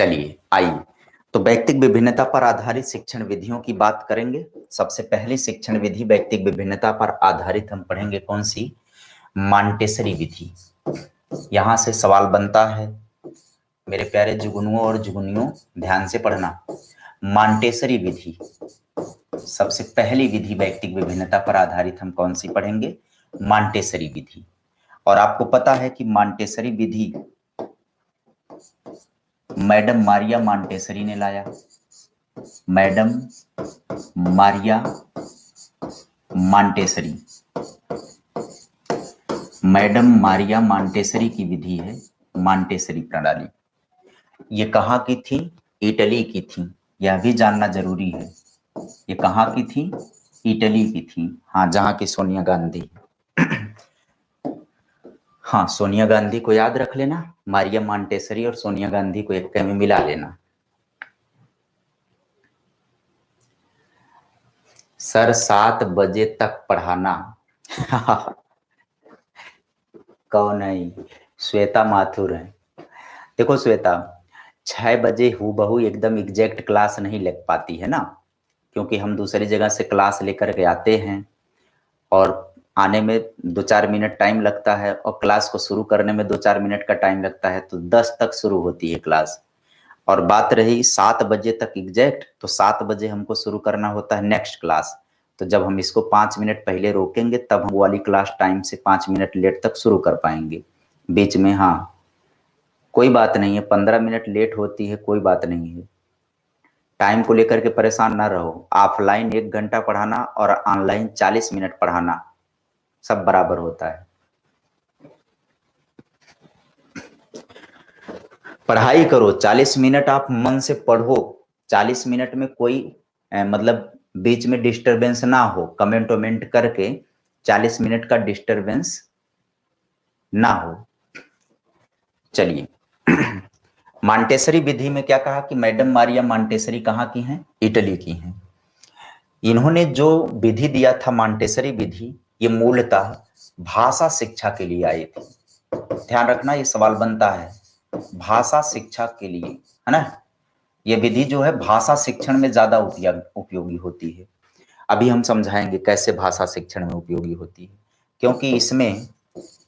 चलिए आइए तो व्यक्तिक विभिन्नता पर आधारित शिक्षण विधियों की बात करेंगे। सबसे पहली शिक्षण विधि व्यक्तिक विभिन्नता पर आधारित हम पढ़ेंगे कौन सी? मॉन्टेसरी विधि। यहां से सवाल बनता है मेरे प्यारे जुगनुओं और जुगनियों, ध्यान से पढ़ना। मॉन्टेसरी विधि, सबसे पहली विधि व्यक्तिक विभिन्नता पर आधारित हम कौन सी पढ़ेंगे? मॉन्टेसरी विधि। और आपको पता है कि मॉन्टेसरी विधि मैडम मारिया मॉन्टेसरी ने लाया। Madam Maria Montessori, madam Maria Montessori की विधि है मॉन्टेसरी प्रणाली। ये कहाँ की थी? इटली की थी। यह भी जानना जरूरी है, ये कहाँ की थी? इटली की थी। हाँ, जहाँ की सोनिया गांधी। हाँ, सोनिया गांधी को याद रख लेना, मारिया मॉन्टेसरी और सोनिया गांधी को एक में मिला लेना। सर 7 बजे तक पढ़ाना। कौन है? श्वेता माथुर है। देखो श्वेता, 6 बजे हूबहू एकदम एग्जैक्ट क्लास नहीं लग पाती है ना, क्योंकि हम दूसरी जगह से क्लास लेकर के आते हैं और आने में 2-4 मिनट टाइम लगता है और क्लास को शुरू करने में 2-4 मिनट का टाइम लगता है, तो 10 तक शुरू होती है क्लास। और बात रही 7 बजे तक एग्जैक्ट, तो 7 बजे हमको शुरू करना होता है नेक्स्ट क्लास। तो जब हम इसको 5 मिनट पहले रोकेंगे तब हम वाली क्लास टाइम से 5 मिनट लेट तक शुरू कर पाएंगे। बीच में हाँ कोई बात नहीं है, 15 मिनट लेट होती है, कोई बात नहीं है। टाइम को लेकर के परेशान ना रहो। ऑफलाइन 1 घंटा पढ़ाना और ऑनलाइन 40 मिनट पढ़ाना सब बराबर होता है। पढ़ाई करो, 40 मिनट आप मन से पढ़ो। 40 मिनट में कोई मतलब बीच में डिस्टरबेंस ना हो, कमेंट वमेंट करके 40 मिनट का डिस्टरबेंस ना हो। चलिए, मॉन्टेसरी विधि में क्या कहा कि मैडम मारिया मॉन्टेसरी कहाँ की हैं? इटली की हैं। इन्होंने जो विधि दिया था मॉन्टेसरी विधि, ये मूलतः भाषा शिक्षा के लिए आई थी। ध्यान रखना, ये सवाल बनता है भाषा शिक्षा के लिए, है ना। ये विधि जो है भाषा शिक्षण में ज्यादा उपयोगी होती है। अभी हम समझाएंगे कैसे भाषा शिक्षण में उपयोगी होती है, क्योंकि इसमें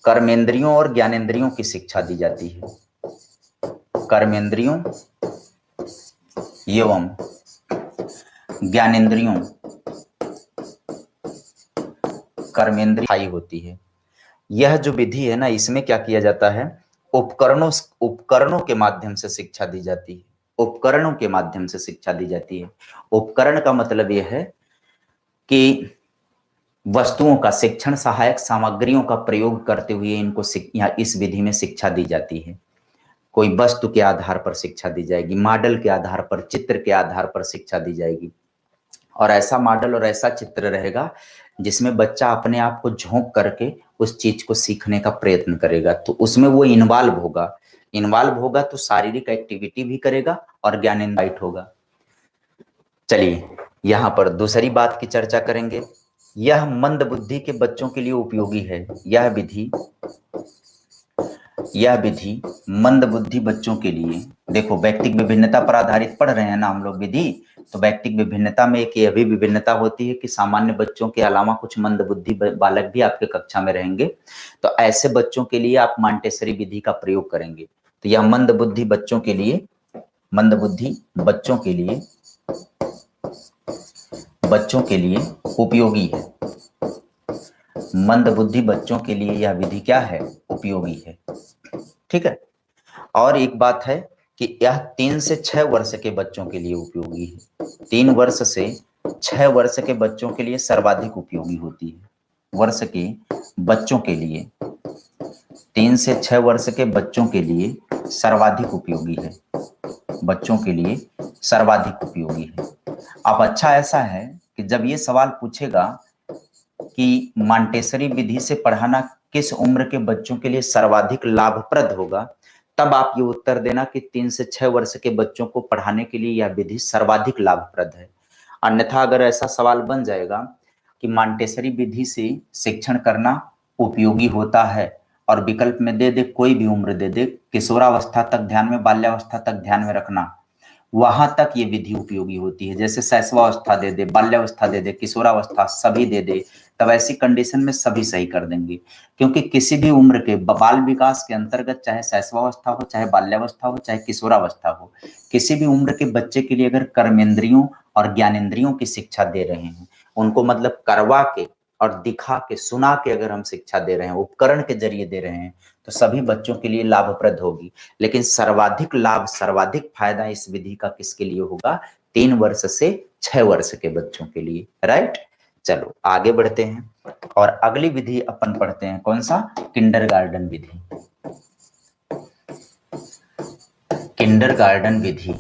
कर्मेंद्रियों और ज्ञानेंद्रियों की शिक्षा दी जाती है। कर्मेंद्रियों एवं ज्ञानेंद्रियों, कर्मेंद्रिय होती है। यह जो विधि है ना, इसमें क्या किया जाता है? उपकरणों के माध्यम से शिक्षा दी जाती है। उपकरणों के माध्यम से शिक्षा दी जाती है। उपकरण का मतलब यह है कि वस्तुओं का, शिक्षण सहायक सामग्रियों का प्रयोग करते हुए इनको इस विधि में शिक्षा दी जाती है। कोई वस्तु के आधार पर शिक्षा दी जाएगी, मॉडल के आधार पर, चित्र के आधार पर शिक्षा दी जाएगी। और ऐसा मॉडल और ऐसा चित्र रहेगा जिसमें बच्चा अपने आप को झोंक करके उस चीज को सीखने का प्रयत्न करेगा, तो उसमें वो इन्वॉल्व होगा। इन्वॉल्व होगा तो शारीरिक एक्टिविटी भी करेगा और ज्ञान इनवाइट होगा। चलिए, यहाँ पर दूसरी बात की चर्चा करेंगे। यह मंद बुद्धि के बच्चों के लिए उपयोगी है। यह विधि मंद बुद्धि बच्चों के लिए, देखो व्यक्तिक विभिन्नता पर आधारित पढ़ रहे हैं ना हम लोग विधि, तो व्यक्तिक विभिन्नता में एक यह भी विभिन्नता होती है कि सामान्य बच्चों के अलावा कुछ मंद बुद्धि बालक भी आपके कक्षा में रहेंगे, तो ऐसे बच्चों के लिए आप मॉन्टेसरी विधि का प्रयोग करेंगे। तो यह मंद बुद्धि बच्चों के लिए, उपयोगी है। मंद बुद्धि बच्चों के लिए यह विधि क्या है? उपयोगी है। ठीक है। और एक बात है कि यह 3 से 6 वर्ष के बच्चों के लिए उपयोगी है। 3 वर्ष से 6 वर्ष के बच्चों के लिए सर्वाधिक उपयोगी होती है। वर्ष के बच्चों के लिए, 3 से 6 वर्ष के बच्चों के लिए सर्वाधिक उपयोगी है। बच्चों के लिए सर्वाधिक उपयोगी है। अब अच्छा ऐसा है कि जब ये सवाल पूछेगा कि मॉन्टेसरी विधि से पढ़ाना किस उम्र के बच्चों के लिए सर्वाधिक लाभप्रद होगा, तब आप ये उत्तर देना कि 3 से 6 वर्ष के बच्चों को पढ़ाने के लिए यह विधि सर्वाधिक लाभप्रद है। अन्यथा अगर ऐसा सवाल बन जाएगा कि मॉन्टेसरी विधि से शिक्षण करना उपयोगी होता है और विकल्प में दे दे कोई भी उम्र दे दे, किशोरावस्था तक ध्यान में, बाल्यावस्था तक ध्यान में रखना, वहां तक ये विधि उपयोगी होती है। जैसे शैशवावस्था दे दे, बाल्यावस्था दे दे, किशोरावस्था सभी दे दे, तब ऐसी कंडीशन में सभी सही कर देंगे। क्योंकि किसी भी उम्र के बाल विकास के अंतर्गत, चाहे शैशवावस्था हो, चाहे बाल्यावस्था हो, चाहे किशोरावस्था हो, किसी भी उम्र के बच्चे के लिए अगर कर्मेंद्रियों और ज्ञानेंद्रियों की शिक्षा दे रहे हैं, उनको मतलब करवा के और दिखा के, सुना के अगर हम शिक्षा दे रहे हैं, उपकरण के जरिए दे रहे हैं, तो सभी बच्चों के लिए लाभप्रद होगी। लेकिन सर्वाधिक लाभ, सर्वाधिक फायदा इस विधि का किसके लिए होगा? 3 वर्ष से 6 वर्ष के बच्चों के लिए। राइट, चलो आगे बढ़ते हैं और अगली विधि अपन पढ़ते हैं। कौन सा? किंडरगार्टन विधि। किंडरगार्टन विधि,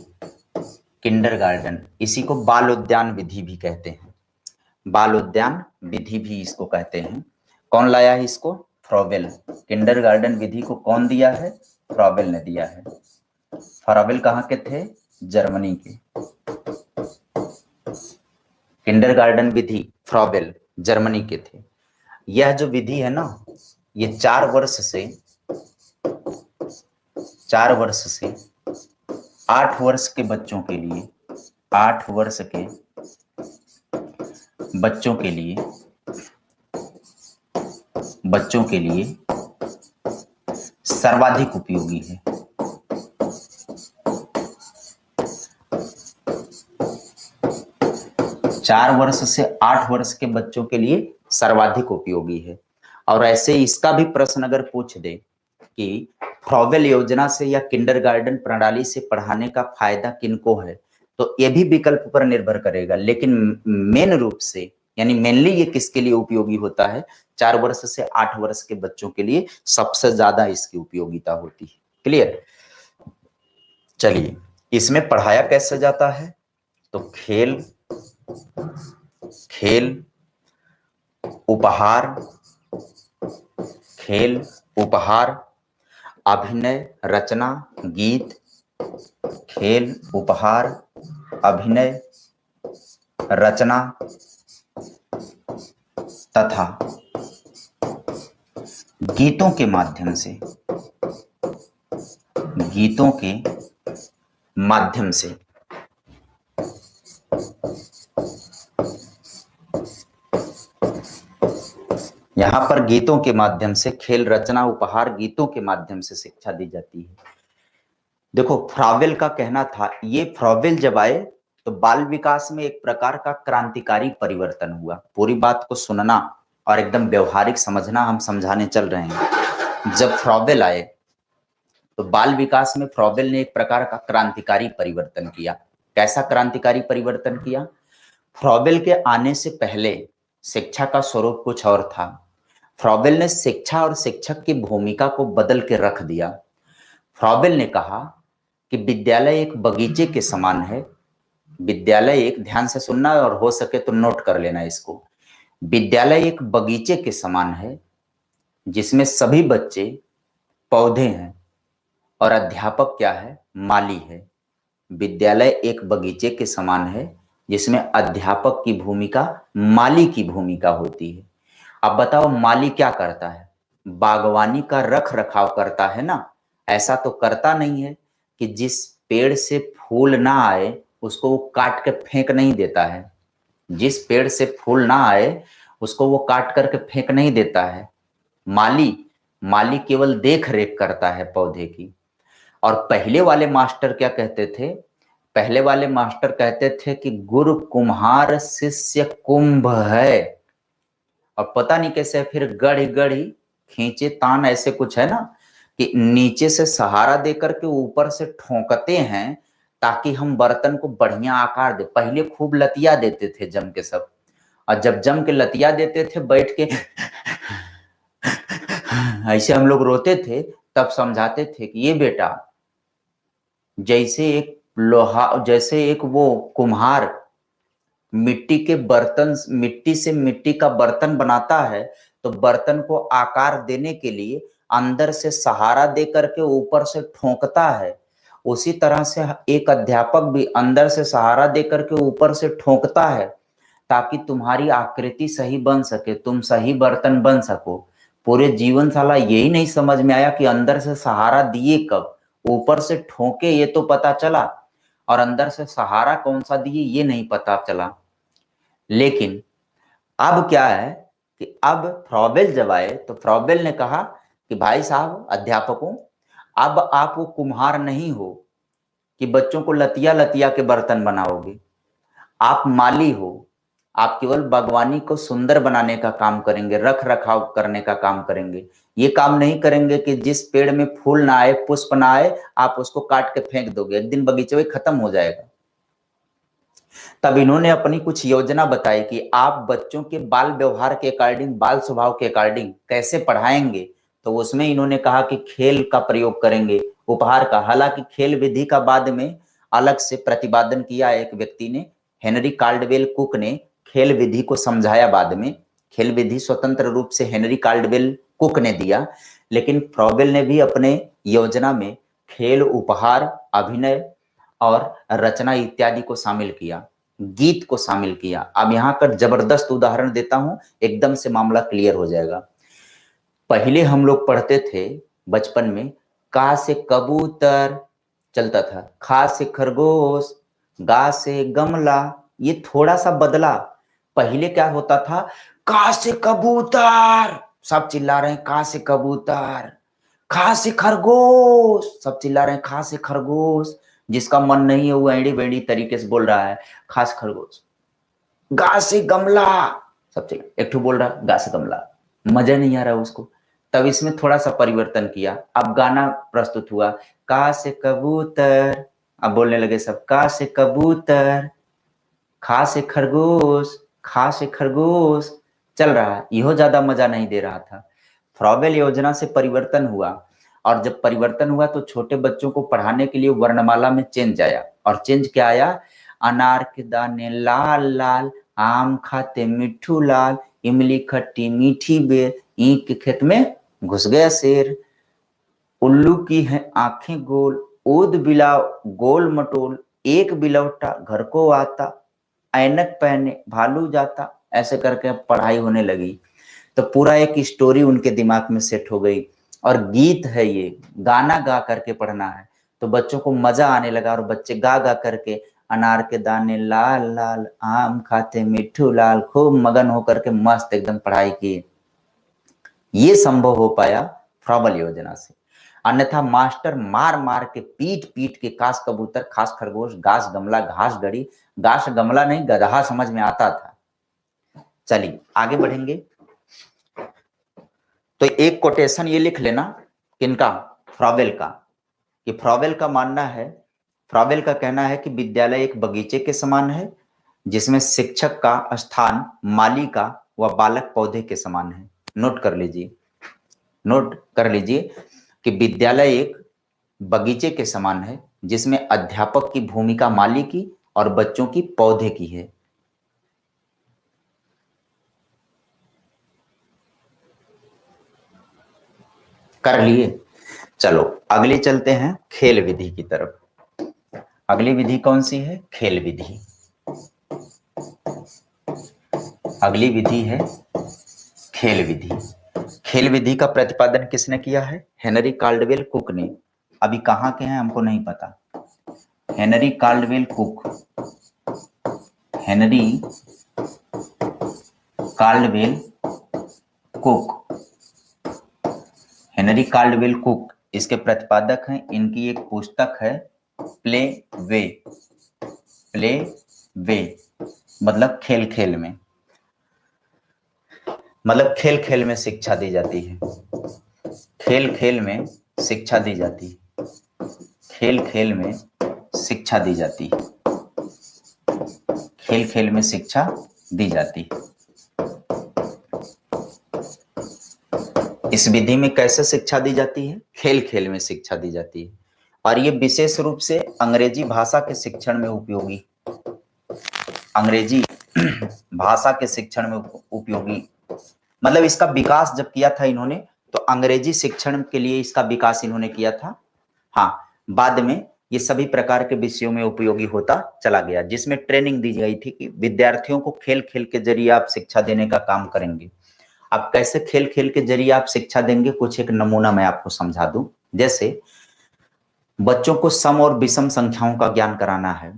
किंडरगार्टन, इसी को बाल उद्यान विधि भी कहते हैं। बाल उद्यान विधि भी इसको कहते हैं। कौन लाया है इसको? फ्रॉबेल। किंडरगार्टन विधि को कौन दिया है? फ्रॉबेल ने दिया है। फ्रॉबेल कहाँ के थे? जर्मनी के। किंडरगार्टन विधि फ्रॉबेल जर्मनी के थे। यह जो विधि है ना, ये 4 वर्ष से 8 वर्ष के बच्चों के लिए, 8 वर्ष के बच्चों के लिए सर्वाधिक उपयोगी है। चार वर्ष से 8 वर्ष के बच्चों के लिए सर्वाधिक उपयोगी है। और ऐसे इसका भी प्रश्न अगर पूछ दे कि फ्रॉबेल योजना से या किंडरगार्टन प्रणाली से पढ़ाने का फायदा किनको है, तो ये भी विकल्प पर निर्भर करेगा। लेकिन मेन रूप से, यानी मेनली ये किसके लिए उपयोगी होता है? 4 वर्ष से 8 वर्ष के बच्चों के लिए सबसे ज्यादा इसकी उपयोगिता होती है। क्लियर? चलिए, इसमें पढ़ाया कैसे जाता है? तो खेल, उपहार, अभिनय, रचना, गीत, खेल, उपहार, अभिनय, रचना तथा गीतों के माध्यम से यहाँ पर गीतों के माध्यम से, खेल, रचना, उपहार, गीतों के माध्यम से शिक्षा दी जाती है। देखो, फ्रॉबेल का कहना था, ये फ्रॉबेल जब आए तो बाल विकास में एक प्रकार का क्रांतिकारी परिवर्तन हुआ। पूरी बात को सुनना और एकदम व्यवहारिक समझना, हम समझाने चल रहे हैं। जब फ्रॉबेल आए तो बाल विकास में फ्रॉबेल ने एक प्रकार का क्रांतिकारी परिवर्तन किया। कैसा क्रांतिकारी परिवर्तन किया? फ्रॉबेल के आने से पहले शिक्षा का स्वरूप कुछ और था। फ्रॉबेल ने शिक्षा और शिक्षक की भूमिका को बदल के रख दिया। फ्रॉबेल ने कहा कि विद्यालय एक बगीचे के समान है। विद्यालय एक, ध्यान से सुनना और हो सके तो नोट कर लेना इसको, विद्यालय एक बगीचे के समान है जिसमें सभी बच्चे पौधे हैं और अध्यापक क्या है? माली है। विद्यालय एक बगीचे के समान है जिसमें अध्यापक की भूमिका माली की भूमिका होती है। अब बताओ, माली क्या करता है? बागवानी का रख रखाव करता है ना। ऐसा तो करता नहीं है कि जिस पेड़ से फूल ना आए उसको वो काट के फेंक नहीं देता है। जिस पेड़ से फूल ना आए उसको वो काट करके फेंक नहीं देता है। माली केवल देख रेख करता है पौधे की। और पहले वाले मास्टर क्या कहते थे? पहले वाले मास्टर कहते थे कि गुरु कुम्हार शिष्य कुंभ है। और पता नहीं कैसे फिर गढ़ी गढ़ी खींचे तान, ऐसे कुछ है ना, कि नीचे से सहारा देकर के ऊपर से ठोकते हैं ताकि हम बर्तन को बढ़िया आकार दे। पहले खूब लतिया देते थे जम के सब, और जब जम के लतिया देते थे बैठ के ऐसे हम लोग रोते थे, तब समझाते थे कि ये बेटा, जैसे एक वो कुम्हार मिट्टी के बर्तन, मिट्टी से मिट्टी का बर्तन बनाता है, तो बर्तन को आकार देने के लिए अंदर से सहारा दे करके ऊपर से ठोकता है, उसी तरह से एक अध्यापक भी अंदर से सहारा दे करके ऊपर से ठोकता है ताकि तुम्हारी आकृति सही बन सके, तुम सही बर्तन बन सको। पूरे जीवन साला यही नहीं समझ में आया कि अंदर से सहारा दिए कब, ऊपर से ठोके ये तो पता चला, और अंदर से सहारा कौन सा दिए ये नहीं पता चला। लेकिन अब क्या है कि अब फ्रॉबेल जब आए तो फ्रॉबेल ने कहा कि भाई साहब अध्यापकों, अब आप वो कुम्हार नहीं हो कि बच्चों को लतिया लतिया के बर्तन बनाओगे, आप माली हो, आप केवल बागवानी को सुंदर बनाने का काम करेंगे, रख रखाव करने का काम करेंगे। ये काम नहीं करेंगे कि जिस पेड़ में फूल ना आए, पुष्प ना आए, आप उसको काट के फेंक दोगे, एक दिन बगीचे में खत्म हो जाएगा। तब इन्होंने अपनी कुछ योजना बताई कि आप बच्चों के बाल व्यवहार के अकॉर्डिंग, बाल स्वभाव के अकॉर्डिंग कैसे पढ़ाएंगे। तो उसमें इन्होंने कहा कि खेल का प्रयोग करेंगे, उपहार का। हालांकि खेल विधि का बाद में अलग से प्रतिपादन किया एक व्यक्ति ने, हेनरी कार्डवेल कुक ने खेल विधि को समझाया बाद में। खेल विधि स्वतंत्र रूप से हेनरी कार्डवेल कुक ने दिया, लेकिन फ्रॉबेल ने भी अपने योजना में खेल, उपहार, अभिनय और रचना इत्यादि को शामिल किया, गीत को शामिल किया। अब यहाँ का जबरदस्त उदाहरण देता हूं, एकदम से मामला क्लियर हो जाएगा। पहले हम लोग पढ़ते थे बचपन में, का से कबूतर चलता था, खा से खरगोश, गा से गमला। ये थोड़ा सा बदला। पहले क्या होता था, का से कबूतर, सब चिल्ला रहे हैं का से कबूतर, खा से खरगोश, सब चिल्ला रहे हैं खा से खरगोश। जिसका मन नहीं है वो एड़ी बेड़ी तरीके से बोल रहा है खास खरगोश। गा से गमला, सब चिल्ला, एक ठो बोल रहा गा से गमला, मजा नहीं आ रहा उसको। तब इसमें थोड़ा सा परिवर्तन किया, अब गाना प्रस्तुत हुआ, का से कबूतर, अब बोलने लगे सब का से कबूतर, खा से खरगोश, खा से खरगोश। चल रहा है, यह ज्यादा मजा नहीं दे रहा था। फ्रॉबेल योजना से परिवर्तन हुआ, और जब परिवर्तन हुआ तो छोटे बच्चों को पढ़ाने के लिए वर्णमाला में चेंज आया। और चेंज क्या आया, अनार के दाने लाल लाल, आम खाते मिठू लाल, इमली खट्टी मीठी बेर, ईंख के खेत में घुस गया शेर, उल्लू की है आंखें गोल, ऊद बिलाव गोल मटोल, एक बिलौटा घर को आता, ऐनक पहने भालू जाता। ऐसे करके पढ़ाई होने लगी। तो पूरा एक स्टोरी उनके दिमाग में सेट हो गई। और गीत है ये, गाना गा करके पढ़ना है, तो बच्चों को मजा आने लगा। और बच्चे गा गा करके अनार के दाने लाल लाल, आम खाते मिठू लाल, खूब मगन होकर के मस्त एकदम पढ़ाई की। ये संभव हो पाया फ्रॉबेल योजना से। अन्यथा मास्टर मार मार के पीट पीट के कास कबूतर, खास खरगोश, घास गमला, घास गड़ी, घास गमला नहीं गधा समझ में आता था। चलिए आगे बढ़ेंगे। तो एक कोटेशन ये लिख लेना, किनका, फ्रॉबेल का, कि फ्रॉबेल का मानना है, फ्रॉबेल का कहना है कि विद्यालय एक बगीचे के समान है, जिसमें शिक्षक का स्थान माली का व बालक पौधे के समान है। नोट कर लीजिए, नोट कर लीजिए कि विद्यालय एक बगीचे के समान है, जिसमें अध्यापक की भूमिका माली की और बच्चों की पौधे की है। कर लिए। चलो अगली चलते हैं खेल विधि की तरफ। अगली विधि कौन सी है, खेल विधि। अगली विधि है खेल विधि। खेल विधि का प्रतिपादन किसने किया है, हेनरी कार्डवेल कुक ने। अभी कहां के हैं हमको नहीं पता। Henry Caudwell cook, Henry Caudwell cook, Henry Caudwell cook इसके प्रतिपादक हैं। इनकी एक पुस्तक है प्ले वे, प्ले वे मतलब खेल खेल में, मतलब खेल खेल में शिक्षा दी जाती है, खेल खेल में शिक्षा दी जाती है, खेल खेल में शिक्षा दी जाती है, खेल खेल में शिक्षा दी जाती है। इस विधि में कैसे शिक्षा दी जाती है, खेल खेल में शिक्षा दी जाती है। और ये विशेष रूप से अंग्रेजी भाषा के शिक्षण में उपयोगी, अंग्रेजी भाषा के शिक्षण में उपयोगी, मतलब इसका विकास जब किया था इन्होंने तो अंग्रेजी शिक्षण के लिए इसका विकास इन्होंने किया था। हाँ, बाद में ये सभी प्रकार के विषयों में उपयोगी होता चला गया, जिसमें ट्रेनिंग दी गई थी कि विद्यार्थियों को खेल खेल के जरिए आप शिक्षा देने का काम करेंगे। अब कैसे खेल खेल के जरिए आप शिक्षा देंगे, कुछ एक नमूना मैं आपको समझा दूं। जैसे बच्चों को सम और विषम संख्याओं का ज्ञान कराना है,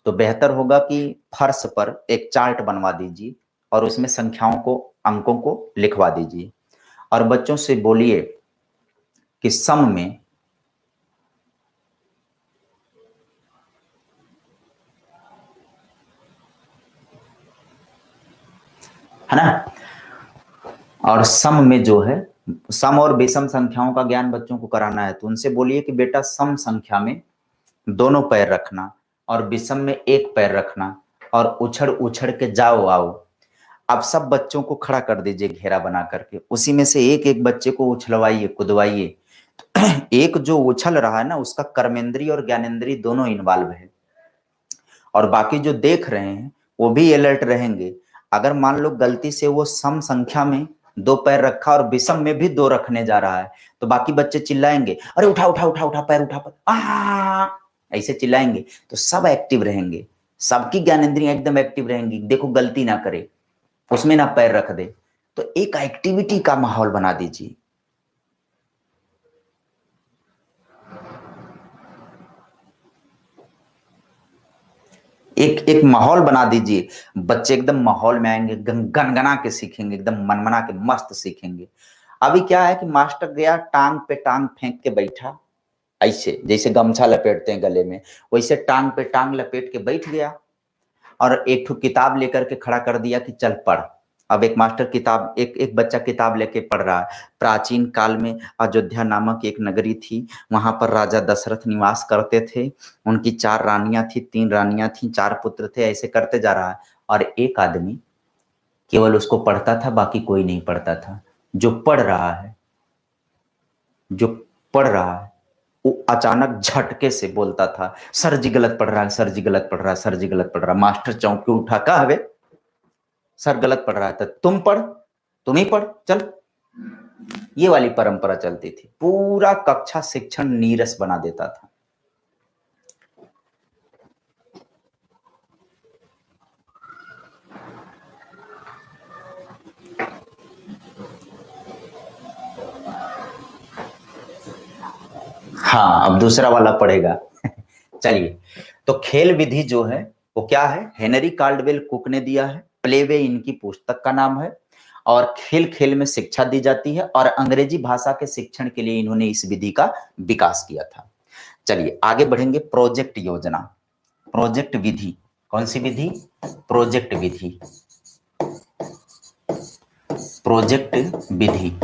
तो बेहतर होगा कि फर्श पर एक चार्ट बनवा दीजिए और उसमें संख्याओं को, अंकों को लिखवा दीजिए और बच्चों से बोलिए कि सम में है ना, और सम में जो है, सम और विषम संख्याओं का ज्ञान बच्चों को कराना है, तो उनसे बोलिए कि बेटा सम संख्या में दोनों पैर रखना और विषम में एक पैर रखना और उछड़ उछड़ के जाओ आओ। अब सब बच्चों को खड़ा कर दीजिए घेरा बना करके, उसी में से एक एक बच्चे को उछलवाइए, कुदवाइए। एक जो उछल रहा है ना, उसका कर्मेंद्री और ज्ञानेंद्री दोनों इन्वॉल्व है, और बाकी जो देख रहे हैं वो भी अलर्ट रहेंगे। अगर मान लो गलती से वो सम संख्या में दो पैर रखा और विषम में भी दो रखने जा रहा है, तो बाकी बच्चे चिल्लाएंगे, अरे उठा उठा उठा उठा पैर उठा पैर, ऐसे चिल्लाएंगे, तो सब एक्टिव रहेंगे, सबकी ज्ञानेंद्रियां एकदम एक्टिव रहेंगी। देखो गलती ना करे, उसमें ना पैर रख दे, तो एक एक्टिविटी का माहौल बना दीजिए। एक एक माहौल बना दीजिए, बच्चे एकदम माहौल में आएंगे, गनगना के सीखेंगे, एकदम मनमना के मस्त सीखेंगे। अभी क्या है कि मास्टर गया, टांग पे टांग फेंक के बैठा, ऐसे जैसे गमछा लपेटते हैं गले में, वैसे टांग पे टांग लपेट के बैठ गया और एक ठो किताब लेकर के खड़ा कर दिया कि चल पढ़। अब एक मास्टर किताब, एक एक बच्चा किताब लेके पढ़ रहा है। प्राचीन काल में अयोध्या नामक एक नगरी थी, वहां पर राजा दशरथ निवास करते थे। उनकी 4 रानियां थी, 3 रानियां थी, 4 पुत्र थे, ऐसे करते जा रहा है। और एक आदमी केवल उसको पढ़ता था, बाकी कोई नहीं पढ़ता था। जो पढ़ रहा है, जो पढ़ रहा है, वो अचानक झटके से बोलता था, सर जी गलत पढ़ रहा है, सर जी गलत पढ़ रहा है, सर जी गलत पढ़ रहा है। मास्टर चौंक के उठा, कहा हवे सर गलत पढ़ रहा है, तो तुम पढ़, तुम ही पढ़ चल। ये वाली परंपरा चलती थी, पूरा कक्षा शिक्षण नीरस बना देता था। हाँ, अब दूसरा वाला पढ़ेगा। चलिए, तो खेल विधि जो है वो क्या है, हेनरी कार्डवेल कुक ने दिया है, प्लेवे इनकी पुस्तक का नाम है, और खेल खेल में शिक्षा दी जाती है, और अंग्रेजी भाषा के शिक्षण के लिए इन्होंने इस विधि का विकास किया था। चलिए आगे बढ़ेंगे। प्रोजेक्ट योजना, प्रोजेक्ट विधि, कौन सी विधि, प्रोजेक्ट विधि, प्रोजेक्ट विधि।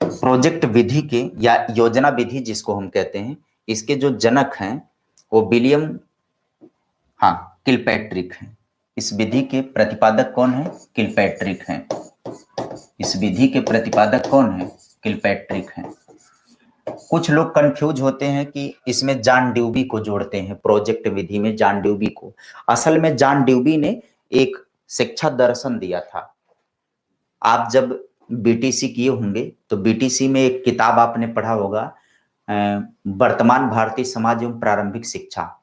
प्रोजेक्ट विधि के या योजना विधि जिसको हम कहते हैं, इसके जो जनक हैं वो विलियम, हाँ, किलपैट्रिक हैं। इस विधि के प्रतिपादक कौन है, किलपैट्रिक हैं। इस विधि के प्रतिपादक कौन है, किलपैट्रिक हैं। कुछ लोग कंफ्यूज होते हैं कि इसमें जॉन ड्यूबी को जोड़ते हैं, प्रोजेक्ट विधि में जॉन ड्यूबी को। असल में जॉन ड्यूबी ने एक शिक्षा दर्शन दिया था। आप जब बीटीसी किए होंगे तो बीटीसी में एक किताब आपने पढ़ा होगा, वर्तमान भारतीय समाज एवं प्रारंभिक शिक्षा।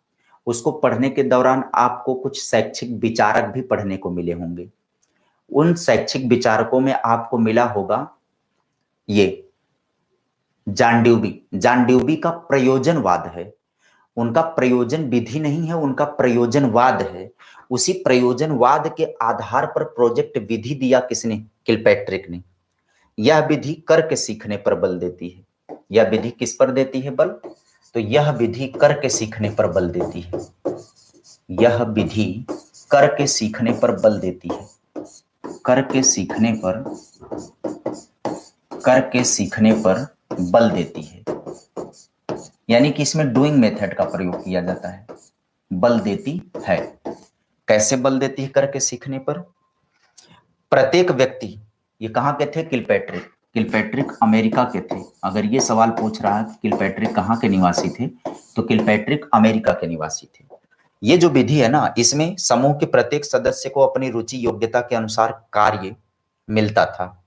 उसको पढ़ने के दौरान आपको कुछ शैक्षिक विचारक भी पढ़ने को मिले होंगे। उन शैक्षिक विचारकों में आपको मिला होगा ये जॉन ड्यूबी। जॉन ड्यूबी का प्रयोजनवाद है, उनका प्रयोजन विधि नहीं है, उनका प्रयोजनवाद है। उसी प्रयोजनवाद के आधार पर प्रोजेक्ट विधि दिया किसने, किलपैट्रिक ने। यह विधि करके सीखने पर बल देती है। यह विधि किस पर देती है बल, तो यह विधि करके सीखने पर बल देती है। यह विधि करके सीखने पर बल देती है। करके सीखने पर, करके सीखने पर बल देती है, यानी कि इसमें डूइंग मेथड का प्रयोग किया जाता है, बल देती है। कैसे बल देती है करके सीखने पर, प्रत्येक व्यक्ति, ये कहां के थे, किलपैट्रिक, किलपैट्रिक अमेरिका के थे। अगर ये सवाल पूछ रहा है कि किलपैट्रिक कहां के निवासी थे, तो किलपैट्रिक अमेरिका के निवासी थे। ये जो विधि है ना, इसमें समूह के प्रत्येक सदस्य को अपनी रुचि योग्यता के अनुसार कार्य मिलता था।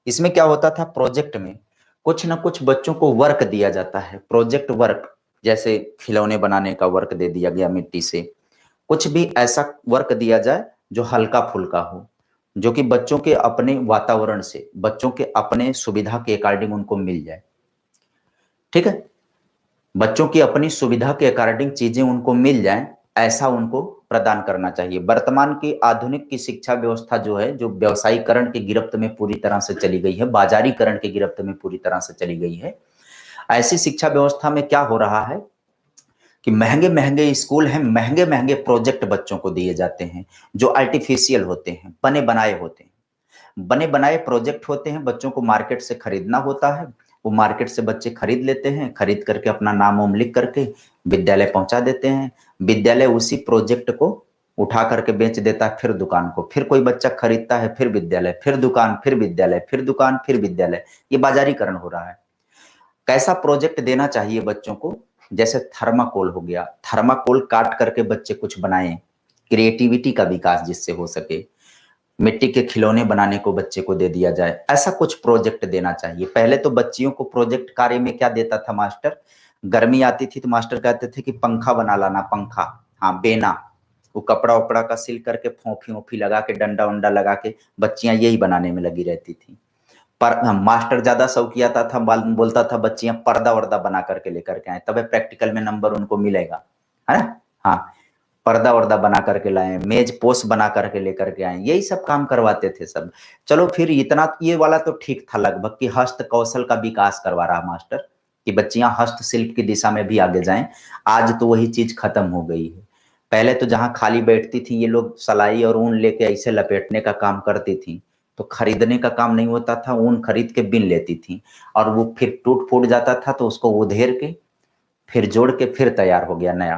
इसमें क्या होता था, प्रोजेक्ट में कुछ ना कुछ बच्चों को वर्क दिया जाता है, प्रोजेक्ट वर्क, जैसे खिलौने बनाने का वर्क दे दिया गया मिट्टी से, कुछ भी ऐसा वर्क दिया जाए जो हल्का फुल्का हो। जो कि बच्चों के अपने वातावरण से, बच्चों के अपने सुविधा के अकॉर्डिंग उनको मिल जाए। ठीक है, बच्चों की अपनी सुविधा के अकॉर्डिंग चीजें उनको मिल जाएं, ऐसा उनको प्रदान करना चाहिए। वर्तमान की आधुनिक की शिक्षा व्यवस्था जो है, जो व्यवसायीकरण की गिरफ्त में पूरी तरह से चली गई है, बाजारीकरण की गिरफ्त में पूरी तरह से चली गई है, ऐसी शिक्षा व्यवस्था में क्या हो रहा है कि महंगे महंगे स्कूल हैं, महंगे महंगे प्रोजेक्ट बच्चों को दिए जाते हैं, जो आर्टिफिशियल होते हैं, बने बनाए होते हैं। बने बनाए प्रोजेक्ट होते हैं, बच्चों को मार्केट से खरीदना होता है, वो मार्केट से बच्चे खरीद लेते हैं, खरीद करके अपना नाम वाम लिख करके विद्यालय पहुंचा देते हैं। विद्यालय उसी प्रोजेक्ट को उठा करके बेच देता है, फिर दुकान को, फिर कोई बच्चा खरीदता है, फिर विद्यालय, फिर दुकान, फिर विद्यालय, फिर दुकान, फिर विद्यालय। ये बाजारीकरण हो रहा है। कैसा प्रोजेक्ट देना चाहिए बच्चों को? जैसे थर्माकोल हो गया, थर्माकोल काट करके बच्चे कुछ बनाएं, क्रिएटिविटी का विकास जिससे हो सके। मिट्टी के खिलौने बनाने को बच्चे को दे दिया जाए, ऐसा कुछ प्रोजेक्ट देना चाहिए। पहले तो बच्चियों को प्रोजेक्ट कार्य में क्या देता था मास्टर? गर्मी आती थी तो मास्टर कहते थे कि पंखा बना लाना, पंखा, हाँ बेना, वो कपड़ा उपड़ा का सिल करके फोफी ओफी लगा के डंडा उंडा लगा के बच्चियां यही बनाने में लगी रहती थी। पर मास्टर ज्यादा शौकिया था, बोलता था बच्चियां पर्दा वर्दा बना करके लेकर के आए, तब प्रैक्टिकल में नंबर उनको मिलेगा, है ना? हाँ, पर्दा वर्दा बना करके लाए, मेज पोस्ट बना करके लेकर के आए, यही सब काम करवाते थे सब। चलो फिर इतना ये वाला तो ठीक था लगभग कि हस्त कौशल का विकास करवा रहा मास्टर, कि बच्चियां हस्तशिल्प की दिशा में भी आगे जाएं। आज तो वही चीज खत्म हो गई है। पहले तो जहां खाली बैठती थी ये लोग सलाई और ऊन लेके ऐसे लपेटने का काम करती थी, तो खरीदने का काम नहीं होता था, ऊन खरीद के बिन लेती थी, और वो फिर टूट फूट जाता था तो उसको उधेर के फिर जोड़ के फिर तैयार हो गया नया।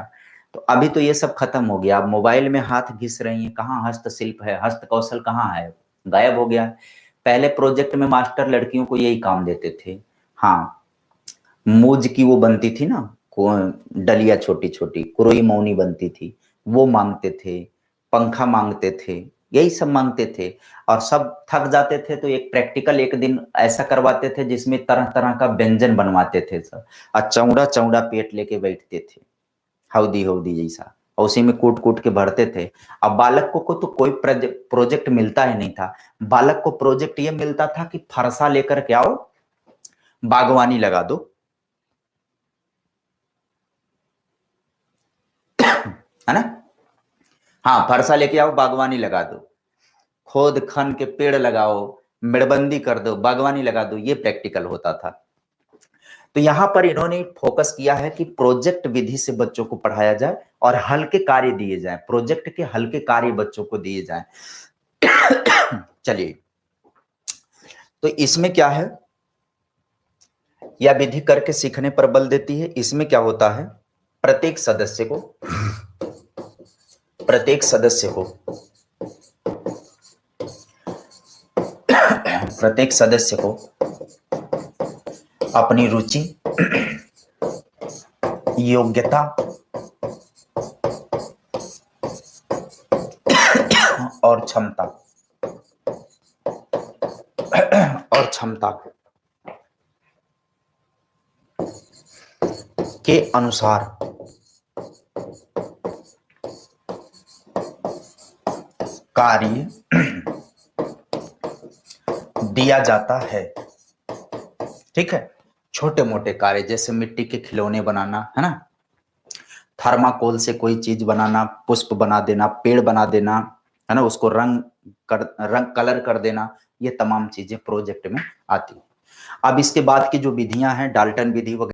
तो अभी तो ये सब खत्म हो गया, अब मोबाइल में हाथ घिस रही है, कहाँ हस्तशिल्प है, हस्त कौशल कहाँ है, गायब हो गया। पहले प्रोजेक्ट में मास्टर लड़कियों को यही काम देते थे। हाँ, मूज की वो बनती थी ना, डलिया छोटी छोटी कुरोई मौनी बनती थी, वो मांगते थे, पंखा मांगते थे, यही सब मांगते थे। और सब थक जाते थे तो एक प्रैक्टिकल एक दिन ऐसा करवाते थे जिसमें तरह तरह का व्यंजन बनवाते थे सब, और चौड़ा चौड़ा पेट लेके बैठते थे, हौदी हौदी जैसा, और उसी में कूट कूट के भरते थे। अब बालक को तो कोई प्रोजेक्ट मिलता ही नहीं था। बालक को प्रोजेक्ट ये मिलता था कि फरसा लेकर के आओ, बागवानी लगा दो, है ना? हाँ, फरसा लेके आओ, बागवानी लगा दो, खोद खन के पेड़ लगाओ, मेड़बंदी कर दो, बागवानी लगा दो, ये प्रैक्टिकल होता था। तो यहां पर इन्होंने फोकस किया है कि प्रोजेक्ट विधि से बच्चों को पढ़ाया जाए और हल्के कार्य दिए जाए, प्रोजेक्ट के हल्के कार्य बच्चों को दिए जाए। चलिए, तो इसमें क्या है, यह विधि करके सीखने पर बल देती है। इसमें क्या होता है, प्रत्येक सदस्य को प्रत्येक सदस्य को अपनी रुचि, योग्यता और क्षमता के अनुसार कार्य दिया जाता है। ठीक है, छोटे मोटे कार्य जैसे मिट्टी के खिलौने बनाना, है ना, थर्माकोल से कोई चीज बनाना, पुष्प बना देना, पेड़ बना देना, है ना, उसको कलर कर देना, ये तमाम चीजें प्रोजेक्ट में आती है। अब इसके बाद की जो विधियां हैं, डाल्टन विधि वगैरह,